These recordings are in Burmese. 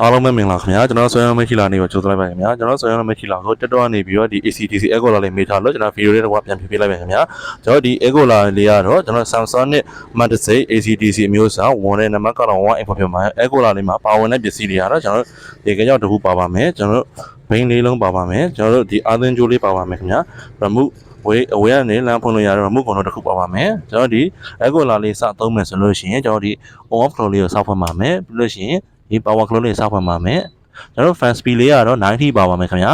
အားလုံးပဲမင်္ဂလာခင်ဗျာကျွန်တော်ဆွေးနွေးမယ့်ခီလာနေကိုကြိုးစားလိုက်ပါခင်ဗျာကျွန်တော်ဆွေးနွေးမယ့်ခီလာကိုတက်တော့နေပြီးတော့ဒီ ACDC Egola လေးမေးထားလို့ကျွန်တော်ဗီဒီယိုလေးတော့ပြန်ပြလိုက်ပါခင်ဗျာကျွန်တော်ဒီ Egola လေးကတော့ကျွန်တော် Samsung နဲ့ Matic ACDC အမျိုးအစားဝန်တဲ့နံပါတ်ကတော့ 1 info ဖြစ်မှာ Egola လေးမှာပါဝင်တဲ့ပစ္စည်းတွေကတော့ကျွန်တော်ဒီကြောက်တစ်ခုပါပါမယ်ကျွန်တော်ဘိန်းလေးလုံးပါပါမယ်ကျွန်တော်ဒီအာသင်းကြိုးလေးပါပါမယ်ခင်ဗျာremove အဝေးကနေလမ်းဖွင့်လို့ရတော့ remove ကုန်တော့တစ်ခုပါပါမယ်ကျွန်တော်ဒီ Egola လေးစသုံးမယ်ဆိုလို့ရှိရင်ကျွန်တော်ဒီ on off flow လေးကိုစောက်ဖွင့်ပါမယ်ပြီးလို့ရှိရင်ဒီ power clock လေးစောက်ဖွင့်ပါမယ်ကျွန်တော် fan speed လေးကတော့90ပါပါမယ်ခင်ဗျာ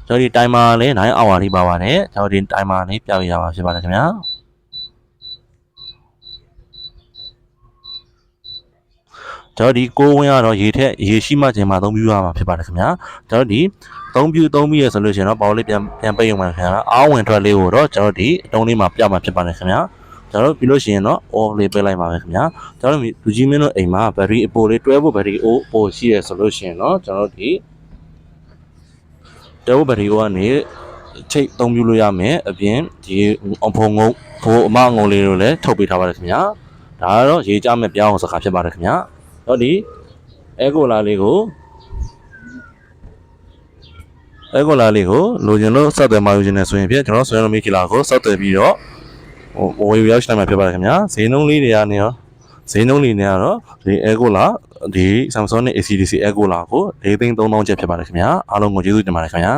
ကျွန်တော်ဒီ timer လေး9 hour လေးပါပါတယ်ကျွန်တော်ဒီ timer လေးပြောင်းရပါဖြစ်ပါတယ်ခင်ဗျာကျွန်တော်ဒီကိုဝင်းကတော့ရေရှိမှချိန်မှာအသုံးပြုရမှာဖြစ်ပါတယ်ခင်ဗျာကျွန်တော်ဒီသုံးပြီးရဆိုလို့ရှိရင်တော့ပေါက်လေးပြန်ပိတ်ရုံပါခင်ဗျာအားဝင်ထွက်လေးကိုတော့ကျွန်တော်ဒီအတုံးလေးမှာပြမှာဖြစ်ပါတယ်ခင်ဗျာကျွန်တော်ပြီးလို့ရှိရင်တော့ off လေးပေးလိုက်ပါမယ်ခင်ဗျာကျွန်တော်လူကြီးမင်းတို့အိမ်မှာ battery အပိုလေးတွဲဖို့ battery အပိုရှိရဆိုလို့ရှိရင်တော့ကျွန်တော်ဒီတွဲဖို့ battery ကနေချိတ်သုံးပြုလို့ရမယ်အပြင်ဒီအဖုံငုံဖိုးအမငုံလေးတို့လည်းထုတ်ပေးထားပါတယ်ခင်ဗျာဒါကတော့ရေကြမဲ့ပြောင်းအောင်စကားဖြစ်ပါတယ်ခင်ဗျာတော့ဒီ Egola လေးကိုလိုချင်လို့စောက်တယ်မယူချင်နေဆိုရင်ဖြစ်ကျွန်တော်ဆွဲလို့မိခီလာကိုစောက်တယ်ပြီးတော့ဝယ်ယူရရှိနိုင်မှာဖြစ်ပါတယ်ခင်ဗျာဈေးနှုန်းလေးတွေကနေရောဈေးနှုန်းလေးတွေကတော့ဒီ Egola ဒီ Samsung နဲ့ ACDC Egola ကို4,300,000ကျပ်ဖြစ်ပါတယ်ခင်ဗျာအားလုံးကိုကျေးဇူးတင်ပါတယ်ခင်ဗျာ